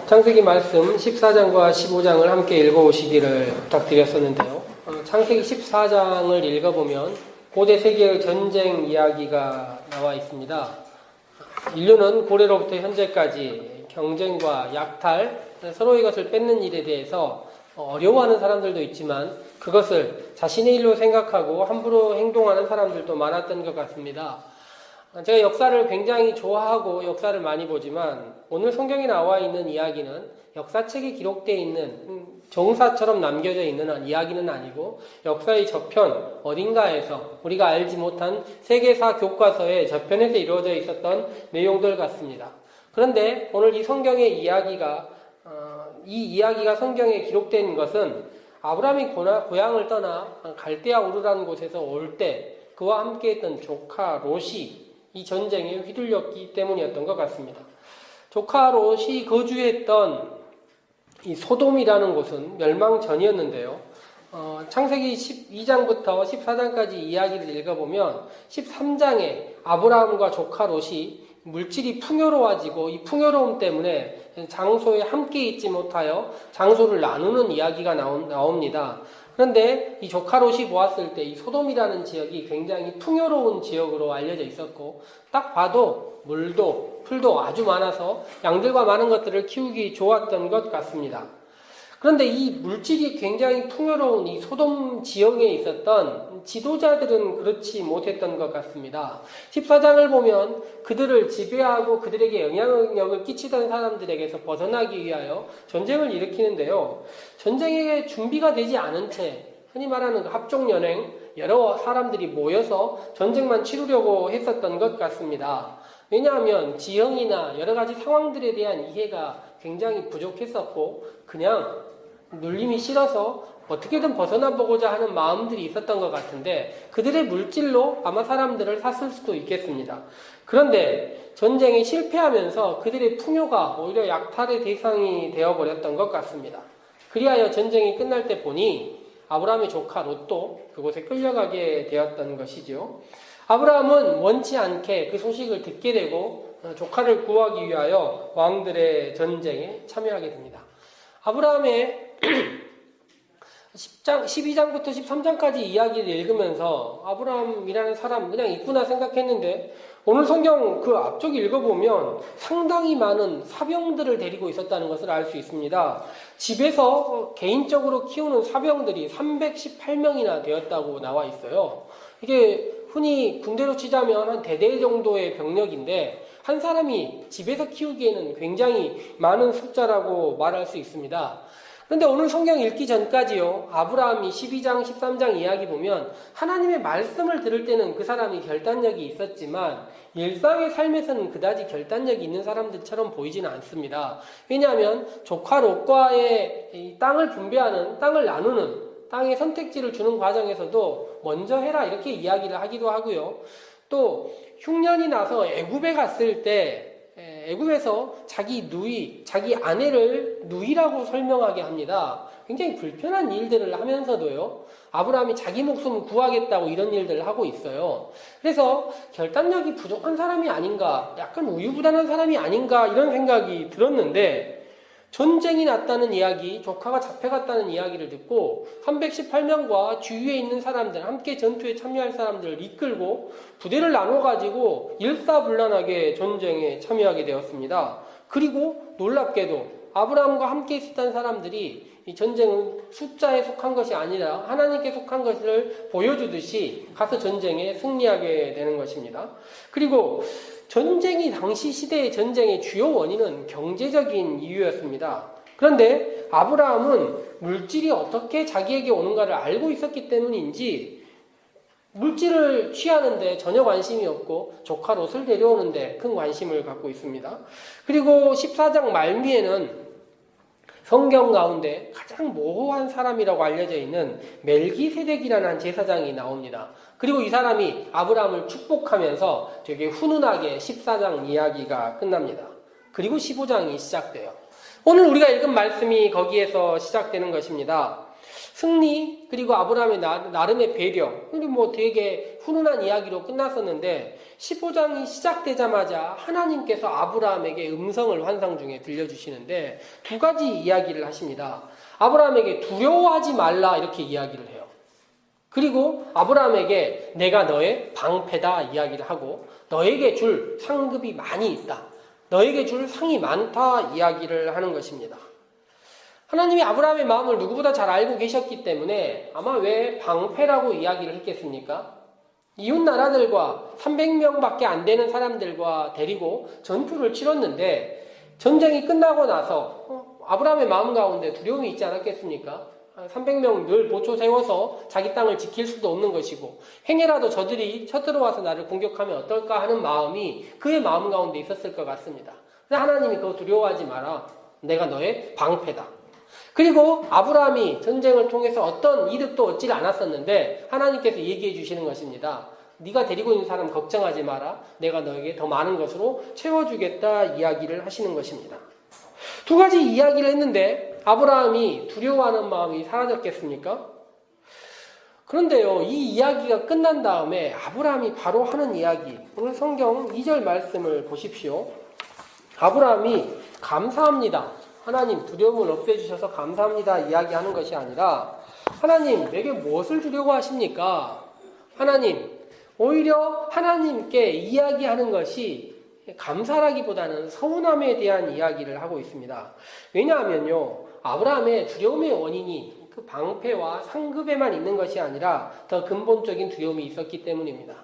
창세기 말씀 14장과 15장을 함께 읽어오시기를 부탁드렸었는데요. 창세기 14장을 읽어보면 고대 세계의 전쟁 이야기가 나와 있습니다. 인류는 고래로부터 현재까지 경쟁과 약탈, 서로의 것을 뺏는 일에 대해서 어려워하는 사람들도 있지만 그것을 자신의 일로 생각하고 함부로 행동하는 사람들도 많았던 것 같습니다. 제가 역사를 굉장히 좋아하고 역사를 많이 보지만 오늘 성경에 나와 있는 이야기는 역사책에 기록되어 있는 정사처럼 남겨져 있는 이야기는 아니고 역사의 저편 어딘가에서 우리가 알지 못한 세계사 교과서의 저편에서 이루어져 있었던 내용들 같습니다. 그런데 오늘 이 성경의 이야기가 이 이야기가 성경에 기록된 것은 아브라함이 고향을 떠나 갈대아 우르라는 곳에서 올 때 그와 함께 했던 조카 롯이 이 전쟁에 휘둘렸기 때문이었던 것 같습니다. 조카 롯이 거주했던 이 소돔이라는 곳은 멸망 전이었는데요. 창세기 12장부터 14장까지 이야기를 읽어보면 13장에 아브라함과 조카 롯이 물질이 풍요로워지고 이 풍요로움 때문에 장소에 함께 있지 못하여 장소를 나누는 이야기가 나옵니다. 그런데 이 조카 롯이 보았을 때 이 소돔이라는 지역이 굉장히 풍요로운 지역으로 알려져 있었고 딱 봐도 물도 풀도 아주 많아서 양들과 많은 것들을 키우기 좋았던 것 같습니다. 그런데 이 물질이 굉장히 풍요로운 이 소돔 지역에 있었던 지도자들은 그렇지 못했던 것 같습니다. 14장을 보면 그들을 지배하고 그들에게 영향력을 끼치던 사람들에게서 벗어나기 위하여 전쟁을 일으키는데요. 전쟁에 준비가 되지 않은 채 흔히 말하는 합종연행, 여러 사람들이 모여서 전쟁만 치르려고 했었던 것 같습니다. 왜냐하면 지형이나 여러 가지 상황들에 대한 이해가 굉장히 부족했었고 그냥 눌림이 싫어서 어떻게든 벗어나보고자 하는 마음들이 있었던 것 같은데 그들의 물질로 아마 사람들을 샀을 수도 있겠습니다. 그런데 전쟁에 실패하면서 그들의 풍요가 오히려 약탈의 대상이 되어버렸던 것 같습니다. 그리하여 전쟁이 끝날 때 보니 아브라함의 조카 롯도 그곳에 끌려가게 되었던 것이죠. 아브라함은 원치 않게 그 소식을 듣게 되고 조카를 구하기 위하여 왕들의 전쟁에 참여하게 됩니다. 아브라함의 12장부터 13장까지 이야기를 읽으면서 아브라함이라는 사람 그냥 있구나 생각했는데 오늘 성경 그 앞쪽 읽어보면 상당히 많은 사병들을 데리고 있었다는 것을 알 수 있습니다. 집에서 개인적으로 키우는 사병들이 318명이나 되었다고 나와 있어요. 이게 흔히 군대로 치자면 한 대대 정도의 병력인데 한 사람이 집에서 키우기에는 굉장히 많은 숫자라고 말할 수 있습니다. 그런데 오늘 성경 읽기 전까지요, 아브라함이 12장, 13장 이야기 보면 하나님의 말씀을 들을 때는 그 사람이 결단력이 있었지만 일상의 삶에서는 그다지 결단력이 있는 사람들처럼 보이지는 않습니다. 왜냐하면 조카 롯과의 땅을 분배하는, 땅을 나누는, 땅의 선택지를 주는 과정에서도 먼저 해라 이렇게 이야기를 하기도 하고요. 또 흉년이 나서 애굽에 갔을 때 애굽에서 자기 누이, 자기 아내를 누이라고 설명하게 합니다. 굉장히 불편한 일들을 하면서도요. 아브라함이 자기 목숨을 구하겠다고 이런 일들을 하고 있어요. 그래서 결단력이 부족한 사람이 아닌가, 약간 우유부단한 사람이 아닌가 이런 생각이 들었는데 전쟁이 났다는 이야기, 조카가 잡혀갔다는 이야기를 듣고 318명과 주위에 있는 사람들, 함께 전투에 참여할 사람들을 이끌고 부대를 나눠가지고 일사불란하게 전쟁에 참여하게 되었습니다. 그리고 놀랍게도 아브라함과 함께 있었던 사람들이 이 전쟁은 숫자에 속한 것이 아니라 하나님께 속한 것을 보여주듯이 가서 전쟁에 승리하게 되는 것입니다. 그리고 전쟁이 당시 시대의 전쟁의 주요 원인은 경제적인 이유였습니다. 그런데 아브라함은 물질이 어떻게 자기에게 오는가를 알고 있었기 때문인지 물질을 취하는데 전혀 관심이 없고 조카 롯을 데려오는데 큰 관심을 갖고 있습니다. 그리고 14장 말미에는 성경 가운데 가장 모호한 사람이라고 알려져 있는 멜기세덱이라는 한 제사장이 나옵니다. 그리고 이 사람이 아브라함을 축복하면서 되게 훈훈하게 14장 이야기가 끝납니다. 그리고 15장이 시작돼요. 오늘 우리가 읽은 말씀이 거기에서 시작되는 것입니다. 승리, 그리고 아브라함의 나름의 배려, 그리고 뭐 되게 훈훈한 이야기로 끝났었는데 15장이 시작되자마자 하나님께서 아브라함에게 음성을 환상 중에 들려주시는데 두 가지 이야기를 하십니다. 아브라함에게 두려워하지 말라 이렇게 이야기를 해요. 그리고 아브라함에게 내가 너의 방패다 이야기를 하고 너에게 줄 상급이 많이 있다. 너에게 줄 상이 많다 이야기를 하는 것입니다. 하나님이 아브라함의 마음을 누구보다 잘 알고 계셨기 때문에 아마 왜 방패라고 이야기를 했겠습니까? 이웃 나라들과 300명밖에 안 되는 사람들과 데리고 전투를 치렀는데 전쟁이 끝나고 나서 아브라함의 마음 가운데 두려움이 있지 않았겠습니까? 300명 늘 보초 세워서 자기 땅을 지킬 수도 없는 것이고 행여라도 저들이 쳐들어와서 나를 공격하면 어떨까 하는 마음이 그의 마음 가운데 있었을 것 같습니다. 그래서 하나님이 그거 두려워하지 마라. 내가 너의 방패다. 그리고 아브라함이 전쟁을 통해서 어떤 이득도 얻지 않았었는데 하나님께서 얘기해 주시는 것입니다. 네가 데리고 있는 사람 걱정하지 마라. 내가 너에게 더 많은 것으로 채워주겠다 이야기를 하시는 것입니다. 두 가지 이야기를 했는데 아브라함이 두려워하는 마음이 사라졌겠습니까? 그런데요, 이 이야기가 끝난 다음에 아브라함이 바로 하는 이야기, 오늘 성경 2절 말씀을 보십시오. 아브라함이 감사합니다. 하나님 두려움을 없애주셔서 감사합니다 이야기하는 것이 아니라 하나님 내게 무엇을 주려고 하십니까? 하나님, 오히려 하나님께 이야기하는 것이 감사라기보다는 서운함에 대한 이야기를 하고 있습니다. 왜냐하면요, 아브라함의 두려움의 원인이 그 방패와 상급에만 있는 것이 아니라 더 근본적인 두려움이 있었기 때문입니다.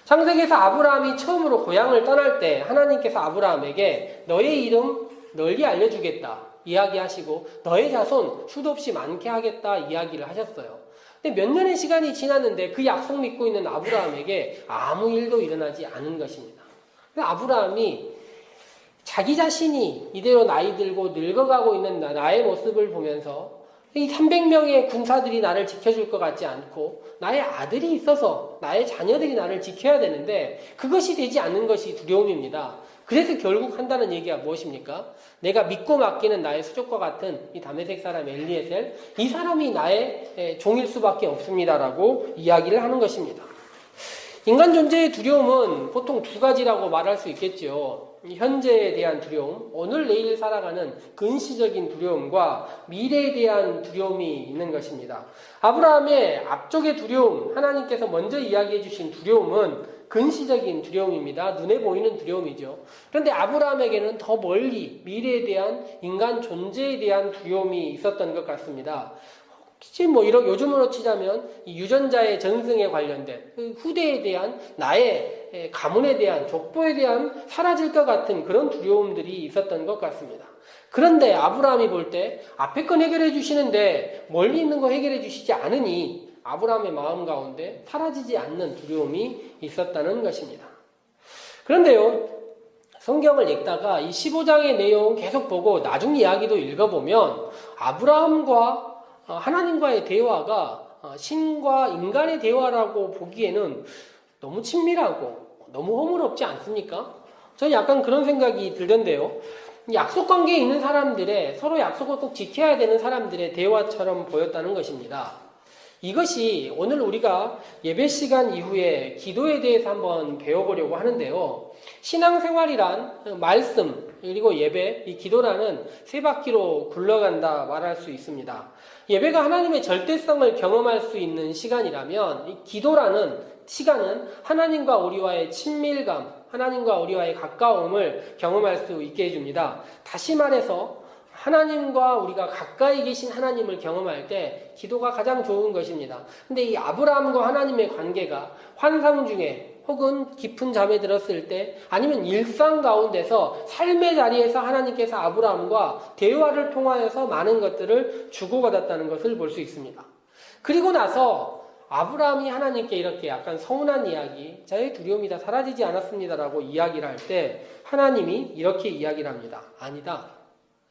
창세기에서 아브라함이 처음으로 고향을 떠날 때 하나님께서 아브라함에게 너의 이름 널리 알려주겠다 이야기하시고 너의 자손 수도 없이 많게 하겠다 이야기를 하셨어요. 근데 몇 년의 시간이 지났는데 그 약속 믿고 있는 아브라함에게 아무 일도 일어나지 않은 것입니다. 아브라함이 자기 자신이 이대로 나이 들고 늙어가고 있는 나의 모습을 보면서 이 300명의 군사들이 나를 지켜줄 것 같지 않고 나의 아들이 있어서 나의 자녀들이 나를 지켜야 되는데 그것이 되지 않는 것이 두려움입니다. 그래서 결국 한다는 얘기가 무엇입니까? 내가 믿고 맡기는 나의 수족과 같은 이 다메섹 사람 엘리에셀, 이 사람이 나의 종일 수밖에 없습니다라고 이야기를 하는 것입니다. 인간 존재의 두려움은 보통 두 가지라고 말할 수 있겠죠. 현재에 대한 두려움, 오늘 내일 살아가는 근시적인 두려움과 미래에 대한 두려움이 있는 것입니다. 아브라함의 앞쪽의 두려움, 하나님께서 먼저 이야기해 주신 두려움은 근시적인 두려움입니다. 눈에 보이는 두려움이죠. 그런데 아브라함에게는 더 멀리 미래에 대한 인간 존재에 대한 두려움이 있었던 것 같습니다. 혹시 뭐 요즘으로 치자면 이 유전자의 전승에 관련된 그 후대에 대한 나의 가문에 대한 족보에 대한 사라질 것 같은 그런 두려움들이 있었던 것 같습니다. 그런데 아브라함이 볼 때 앞에 건 해결해 주시는데 멀리 있는 거 해결해 주시지 않으니 아브라함의 마음 가운데 사라지지 않는 두려움이 있었다는 것입니다. 그런데요, 성경을 읽다가 이 15장의 내용 계속 보고 나중 이야기도 읽어보면 아브라함과 하나님과의 대화가 신과 인간의 대화라고 보기에는 너무 친밀하고 너무 허물없지 않습니까? 저는 약간 그런 생각이 들던데요. 약속 관계에 있는 사람들의 서로 약속을 꼭 지켜야 되는 사람들의 대화처럼 보였다는 것입니다. 이것이 오늘 우리가 예배 시간 이후에 기도에 대해서 한번 배워보려고 하는데요. 신앙생활이란 말씀 그리고 예배, 이 기도라는 세 바퀴로 굴러간다 말할 수 있습니다. 예배가 하나님의 절대성을 경험할 수 있는 시간이라면 이 기도라는 시간은 하나님과 우리와의 친밀감, 하나님과 우리와의 가까움을 경험할 수 있게 해줍니다. 다시 말해서 하나님과 우리가 가까이 계신 하나님을 경험할 때 기도가 가장 좋은 것입니다. 근데 이 아브라함과 하나님의 관계가 환상 중에 혹은 깊은 잠에 들었을 때 아니면 일상 가운데서 삶의 자리에서 하나님께서 아브라함과 대화를 통하여서 많은 것들을 주고받았다는 것을 볼 수 있습니다. 그리고 나서 아브라함이 하나님께 이렇게 약간 서운한 이야기, 저의 두려움이 다 사라지지 않았습니다라고 이야기를 할 때 하나님이 이렇게 이야기를 합니다. 아니다.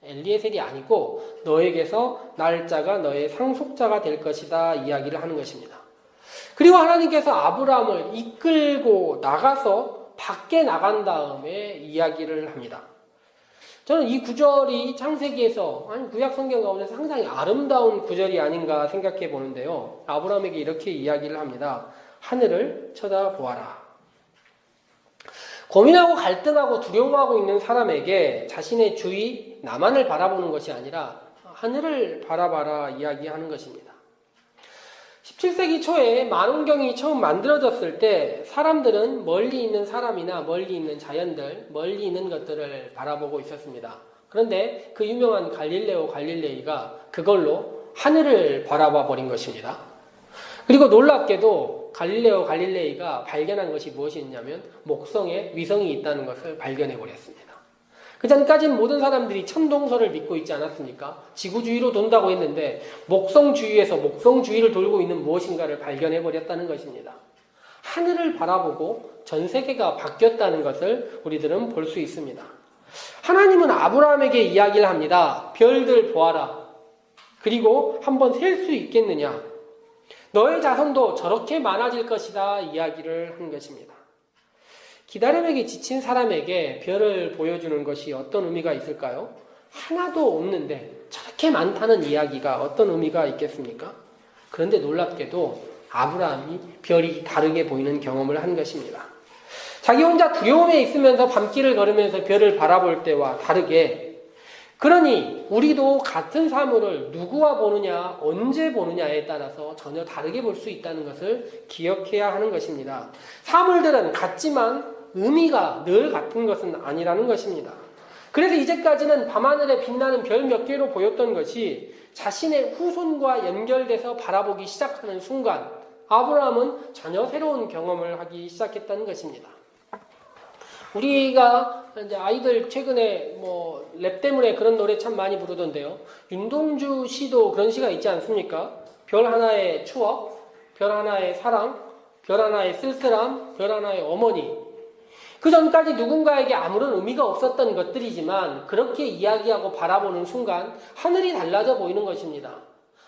엘리에셀이 아니고 너에게서 날짜가 너의 상속자가 될 것이다 이야기를 하는 것입니다. 그리고 하나님께서 아브라함을 이끌고 나가서 밖에 나간 다음에 이야기를 합니다. 저는 이 구절이 창세기에서, 아니 구약 성경 가운데서 상당히 아름다운 구절이 아닌가 생각해 보는데요. 아브라함에게 이렇게 이야기를 합니다. 하늘을 쳐다보아라. 고민하고 갈등하고 두려워하고 있는 사람에게 자신의 주위 나만을 바라보는 것이 아니라 하늘을 바라봐라 이야기하는 것입니다. 17세기 초에 만원경이 처음 만들어졌을 때 사람들은 멀리 있는 사람이나 멀리 있는 자연들, 멀리 있는 것들을 바라보고 있었습니다. 그런데 그 유명한 갈릴레오 갈릴레이가 그걸로 하늘을 바라봐 버린 것입니다. 그리고 놀랍게도 갈릴레오 갈릴레이가 발견한 것이 무엇이었냐면 목성에 위성이 있다는 것을 발견해 버렸습니다. 그 전까지는 모든 사람들이 천동설을 믿고 있지 않았습니까? 지구 주위로 돈다고 했는데 목성 주위에서 목성 주위를 돌고 있는 무엇인가를 발견해 버렸다는 것입니다. 하늘을 바라보고 전 세계가 바뀌었다는 것을 우리들은 볼 수 있습니다. 하나님은 아브라함에게 이야기를 합니다. 별들 보아라. 그리고 한번 셀 수 있겠느냐? 너의 자손도 저렇게 많아질 것이다 이야기를 한 것입니다. 기다림에게 지친 사람에게 별을 보여주는 것이 어떤 의미가 있을까요? 하나도 없는데 저렇게 많다는 이야기가 어떤 의미가 있겠습니까? 그런데 놀랍게도 아브라함이 별이 다르게 보이는 경험을 한 것입니다. 자기 혼자 두려움에 있으면서 밤길을 걸으면서 별을 바라볼 때와 다르게, 그러니 우리도 같은 사물을 누구와 보느냐, 언제 보느냐에 따라서 전혀 다르게 볼 수 있다는 것을 기억해야 하는 것입니다. 사물들은 같지만 의미가 늘 같은 것은 아니라는 것입니다. 그래서 이제까지는 밤하늘에 빛나는 별 몇 개로 보였던 것이 자신의 후손과 연결돼서 바라보기 시작하는 순간 아브라함은 전혀 새로운 경험을 하기 시작했다는 것입니다. 우리가 이제 아이들 최근에 랩 때문에 그런 노래 참 많이 부르던데요. 윤동주 씨도 그런 시가 있지 않습니까? 별 하나의 추억, 별 하나의 사랑, 별 하나의 쓸쓸함, 별 하나의 어머니. 그 전까지 누군가에게 아무런 의미가 없었던 것들이지만 그렇게 이야기하고 바라보는 순간 하늘이 달라져 보이는 것입니다.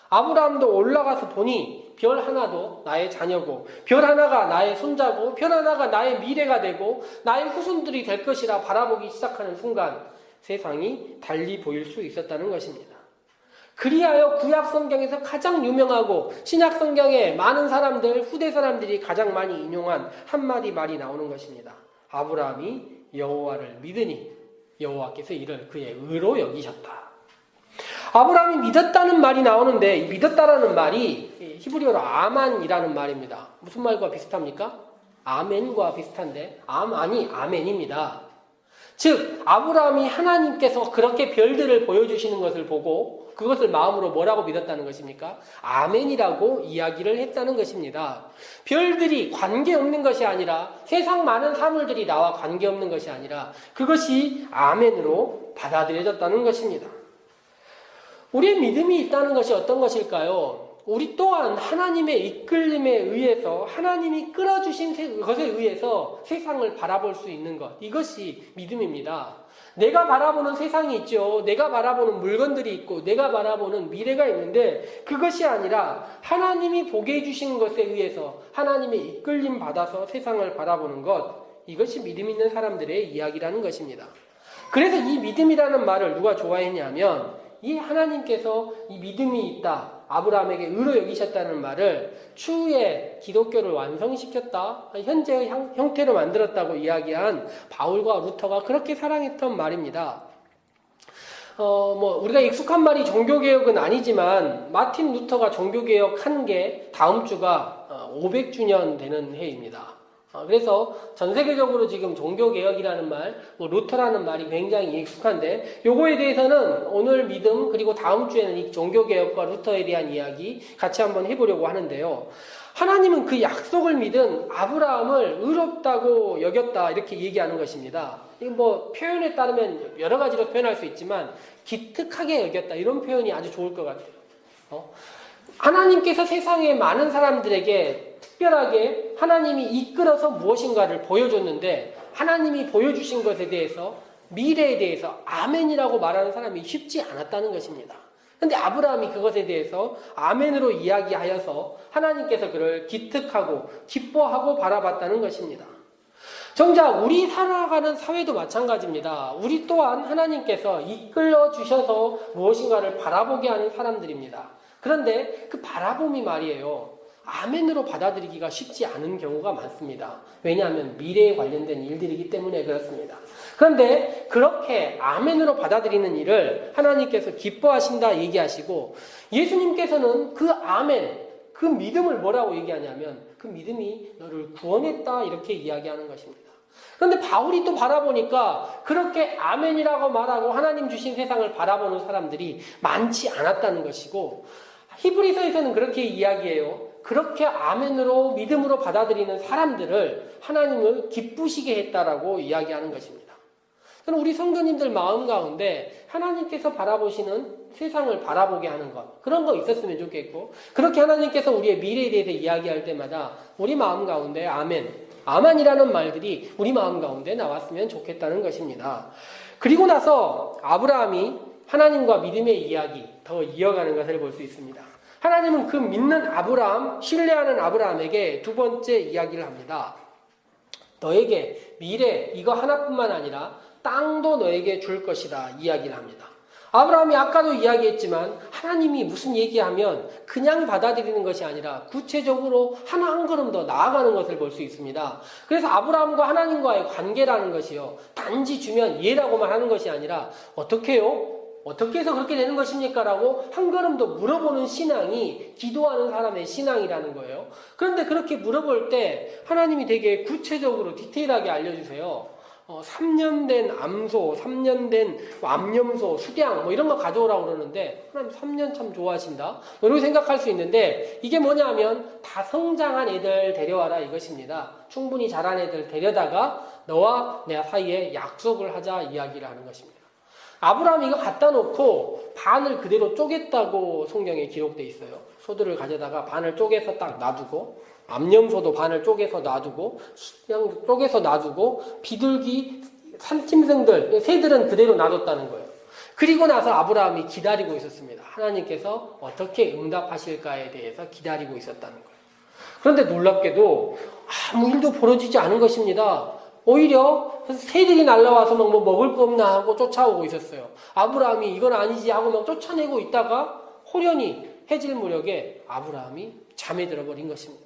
아브라함도 올라가서 보니 별 하나도 나의 자녀고, 별 하나가 나의 손자고, 별 하나가 나의 미래가 되고 나의 후손들이 될 것이라 바라보기 시작하는 순간 세상이 달리 보일 수 있었다는 것입니다. 그리하여 구약 성경에서 가장 유명하고 신약 성경에 많은 사람들, 후대 사람들이 가장 많이 인용한 한마디 말이 나오는 것입니다. 아브라함이 여호와를 믿으니 여호와께서 이를 그의 의로 여기셨다. 아브라함이 믿었다는 말이 나오는데 이 믿었다라는 말이 히브리어로 아만이라는 말입니다. 무슨 말과 비슷합니까? 아멘과 비슷한데 아니 아멘입니다. 즉 아브라함이 하나님께서 그렇게 별들을 보여주시는 것을 보고 그것을 마음으로 뭐라고 믿었다는 것입니까? 아멘이라고 이야기를 했다는 것입니다. 별들이 관계없는 것이 아니라 세상 많은 사물들이 나와 관계없는 것이 아니라 그것이 아멘으로 받아들여졌다는 것입니다. 우리의 믿음이 있다는 것이 어떤 것일까요? 우리 또한 하나님의 이끌림에 의해서 하나님이 끌어주신 것에 의해서 세상을 바라볼 수 있는 것, 이것이 믿음입니다. 내가 바라보는 세상이 있죠. 내가 바라보는 물건들이 있고 내가 바라보는 미래가 있는데 그것이 아니라 하나님이 보게 해주신 것에 의해서 하나님의 이끌림 받아서 세상을 바라보는 것, 이것이 믿음 있는 사람들의 이야기라는 것입니다. 그래서 이 믿음이라는 말을 누가 좋아했냐면 이 하나님께서 이 믿음이 있다, 아브라함에게 의로 여기셨다는 말을 추후에 기독교를 완성시켰다, 현재의 형태로 만들었다고 이야기한 바울과 루터가 그렇게 사랑했던 말입니다. 우리가 익숙한 말이 종교개혁은 아니지만 마틴 루터가 종교개혁한 게 다음 주가 500주년 되는 해입니다. 그래서 전 세계적으로 지금 종교개혁이라는 말, 루터라는 말이 굉장히 익숙한데 요거에 대해서는 오늘 믿음 그리고 다음 주에는 이 종교개혁과 루터에 대한 이야기 같이 한번 해보려고 하는데요. 하나님은 그 약속을 믿은 아브라함을 의롭다고 여겼다 이렇게 얘기하는 것입니다. 이거 표현에 따르면 여러 가지로 표현할 수 있지만 기특하게 여겼다 이런 표현이 아주 좋을 것 같아요. 하나님께서 세상의 많은 사람들에게 특별하게 하나님이 이끌어서 무엇인가를 보여줬는데 하나님이 보여주신 것에 대해서 미래에 대해서 아멘이라고 말하는 사람이 쉽지 않았다는 것입니다. 그런데 아브라함이 그것에 대해서 아멘으로 이야기하여서 하나님께서 그를 기특하고 기뻐하고 바라봤다는 것입니다. 정작 우리 살아가는 사회도 마찬가지입니다. 우리 또한 하나님께서 이끌어 주셔서 무엇인가를 바라보게 하는 사람들입니다. 그런데 그 바라봄이 말이에요, 아멘으로 받아들이기가 쉽지 않은 경우가 많습니다. 왜냐하면 미래에 관련된 일들이기 때문에 그렇습니다. 그런데 그렇게 아멘으로 받아들이는 일을 하나님께서 기뻐하신다 얘기하시고, 예수님께서는 그 아멘, 그 믿음을 뭐라고 얘기하냐면 그 믿음이 너를 구원했다 이렇게 이야기하는 것입니다. 그런데 바울이 또 바라보니까 그렇게 아멘이라고 말하고 하나님 주신 세상을 바라보는 사람들이 많지 않았다는 것이고, 히브리서에서는 그렇게 이야기해요. 그렇게 아멘으로 믿음으로 받아들이는 사람들을 하나님을 기쁘시게 했다라고 이야기하는 것입니다. 저는 우리 성도님들 마음 가운데 하나님께서 바라보시는 세상을 바라보게 하는 것, 그런 거 있었으면 좋겠고, 그렇게 하나님께서 우리의 미래에 대해서 이야기할 때마다 우리 마음 가운데 아멘, 아멘이라는 말들이 우리 마음 가운데 나왔으면 좋겠다는 것입니다. 그리고 나서 아브라함이 하나님과 믿음의 이야기 더 이어가는 것을 볼 수 있습니다. 하나님은 그 믿는 아브라함, 신뢰하는 아브라함에게 두 번째 이야기를 합니다. 너에게 미래 이거 하나뿐만 아니라 땅도 너에게 줄 것이다 이야기를 합니다. 아브라함이 아까도 이야기했지만 하나님이 무슨 얘기하면 그냥 받아들이는 것이 아니라 구체적으로 하나 한 걸음 더 나아가는 것을 볼 수 있습니다. 그래서 아브라함과 하나님과의 관계라는 것이요, 단지 주면 예라고만 하는 것이 아니라 어떻게 해요? 어떻게 해서 그렇게 되는 것입니까? 라고 한 걸음 더 물어보는 신앙이 기도하는 사람의 신앙이라는 거예요. 그런데 그렇게 물어볼 때 하나님이 되게 구체적으로 디테일하게 알려주세요. 3년 된 암소, 3년 된 암염소, 수량 이런 거 가져오라고 그러는데 하나님 3년 참 좋아하신다 이렇게 생각할 수 있는데, 이게 뭐냐면 다 성장한 애들 데려와라 이것입니다. 충분히 자란 애들 데려다가 너와 내 사이에 약속을 하자 이야기를 하는 것입니다. 아브라함이 이거 갖다 놓고 반을 그대로 쪼갰다고 성경에 기록되어 있어요. 소들을 가져다가 반을 쪼개서 딱 놔두고, 암염소도 반을 쪼개서 놔두고, 그냥 쪼개서 놔두고, 비둘기, 산짐승들, 새들은 그대로 놔뒀다는 거예요. 그리고 나서 아브라함이 기다리고 있었습니다. 하나님께서 어떻게 응답하실까에 대해서 기다리고 있었다는 거예요. 그런데 놀랍게도 아무 일도 벌어지지 않은 것입니다. 오히려 새들이 날라와서 뭐 먹을 거 없나 하고 쫓아오고 있었어요. 아브라함이 이건 아니지 하고 막 쫓아내고 있다가 호련히 해질 무렵에 아브라함이 잠에 들어버린 것입니다.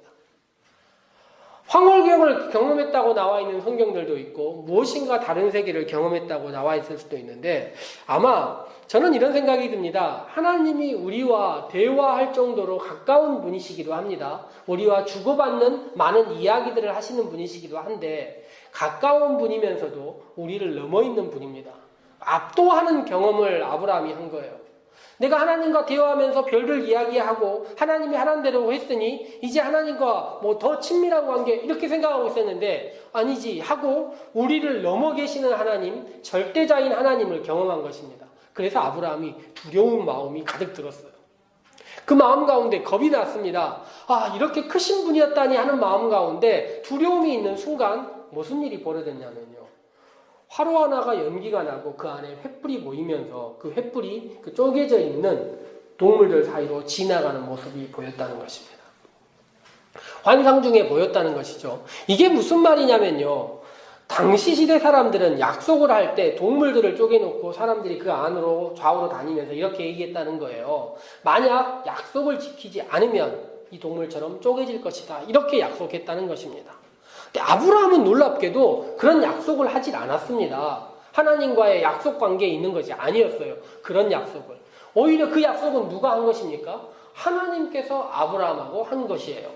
황홀경을 경험했다고 나와 있는 성경들도 있고 무엇인가 다른 세계를 경험했다고 나와 있을 수도 있는데, 아마 저는 이런 생각이 듭니다. 하나님이 우리와 대화할 정도로 가까운 분이시기도 합니다. 우리와 주고받는 많은 이야기들을 하시는 분이시기도 한데, 가까운 분이면서도 우리를 넘어있는 분입니다. 압도하는 경험을 아브라함이 한 거예요. 내가 하나님과 대화하면서 별들 이야기하고 하나님이 하라는 대로 했으니 이제 하나님과 뭐 더 친밀한 관계 이렇게 생각하고 있었는데, 아니지 하고 우리를 넘어 계시는 하나님, 절대자인 하나님을 경험한 것입니다. 그래서 아브라함이 두려운 마음이 가득 들었어요. 그 마음 가운데 겁이 났습니다. 아, 이렇게 크신 분이었다니 하는 마음 가운데 두려움이 있는 순간 무슨 일이 벌어졌냐면요, 화로 하나가 연기가 나고 그 안에 횃불이 모이면서 그 횃불이 그 쪼개져 있는 동물들 사이로 지나가는 모습이 보였다는 것입니다. 환상 중에 보였다는 것이죠. 이게 무슨 말이냐면요, 당시 시대 사람들은 약속을 할 때 동물들을 쪼개놓고 사람들이 그 안으로 좌우로 다니면서 이렇게 얘기했다는 거예요. 만약 약속을 지키지 않으면 이 동물처럼 쪼개질 것이다, 이렇게 약속했다는 것입니다. 근데 아브라함은 놀랍게도 그런 약속을 하질 않았습니다. 하나님과의 약속 관계에 있는 것이 아니었어요. 그런 약속을. 오히려 그 약속은 누가 한 것입니까? 하나님께서 아브라함하고 한 것이에요.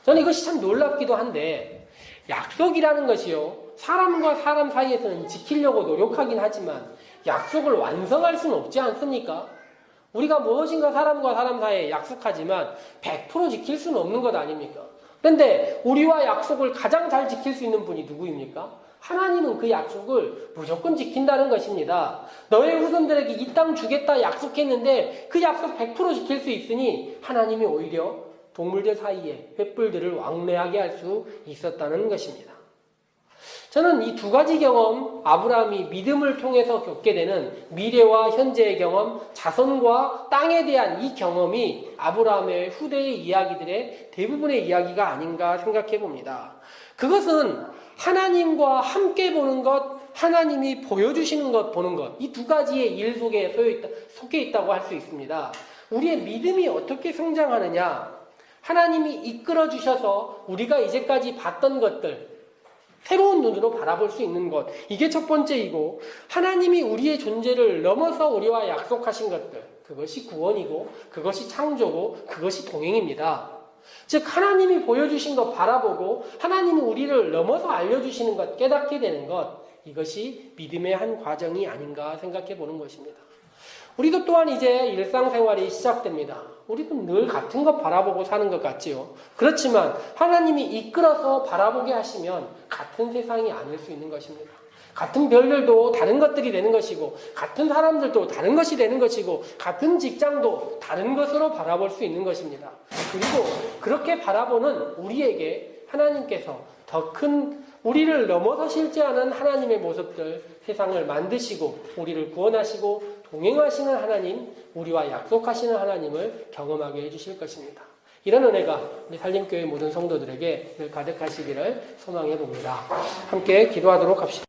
저는 이것이 참 놀랍기도 한데, 약속이라는 것이요, 사람과 사람 사이에서는 지키려고 노력하긴 하지만 약속을 완성할 수는 없지 않습니까? 우리가 무엇인가 사람과 사람 사이에 약속하지만 100% 지킬 수는 없는 것 아닙니까? 그런데 우리와 약속을 가장 잘 지킬 수 있는 분이 누구입니까? 하나님은 그 약속을 무조건 지킨다는 것입니다. 너의 후손들에게 이 땅 주겠다 약속했는데 그 약속 100% 지킬 수 있으니 하나님이 오히려 동물들 사이에 횃불들을 왕래하게 할 수 있었다는 것입니다. 저는 이 두 가지 경험, 아브라함이 믿음을 통해서 겪게 되는 미래와 현재의 경험, 자손과 땅에 대한 이 경험이 아브라함의 후대의 이야기들의 대부분의 이야기가 아닌가 생각해 봅니다. 그것은 하나님과 함께 보는 것, 하나님이 보여주시는 것, 보는 것, 이 두 가지의 일 속에 속해 있다고 할 수 있습니다. 우리의 믿음이 어떻게 성장하느냐? 하나님이 이끌어 주셔서 우리가 이제까지 봤던 것들, 새로운 눈으로 바라볼 수 있는 것, 이게 첫 번째이고, 하나님이 우리의 존재를 넘어서 우리와 약속하신 것들, 그것이 구원이고, 그것이 창조고, 그것이 동행입니다. 즉 하나님이 보여주신 것 바라보고 하나님이 우리를 넘어서 알려주시는 것, 깨닫게 되는 것, 이것이 믿음의 한 과정이 아닌가 생각해 보는 것입니다. 우리도 또한 이제 일상생활이 시작됩니다. 우리도 늘 같은 것 바라보고 사는 것 같지요. 그렇지만 하나님이 이끌어서 바라보게 하시면 같은 세상이 아닐 수 있는 것입니다. 같은 별들도 다른 것들이 되는 것이고, 같은 사람들도 다른 것이 되는 것이고, 같은 직장도 다른 것으로 바라볼 수 있는 것입니다. 그리고 그렇게 바라보는 우리에게 하나님께서 더 큰, 우리를 넘어서 실제하는 하나님의 모습들, 세상을 만드시고 우리를 구원하시고 동행하시는 하나님, 우리와 약속하시는 하나님을 경험하게 해주실 것입니다. 이런 은혜가 우리 산림교회 모든 성도들에게 늘 가득하시기를 소망해 봅니다. 함께 기도하도록 합시다.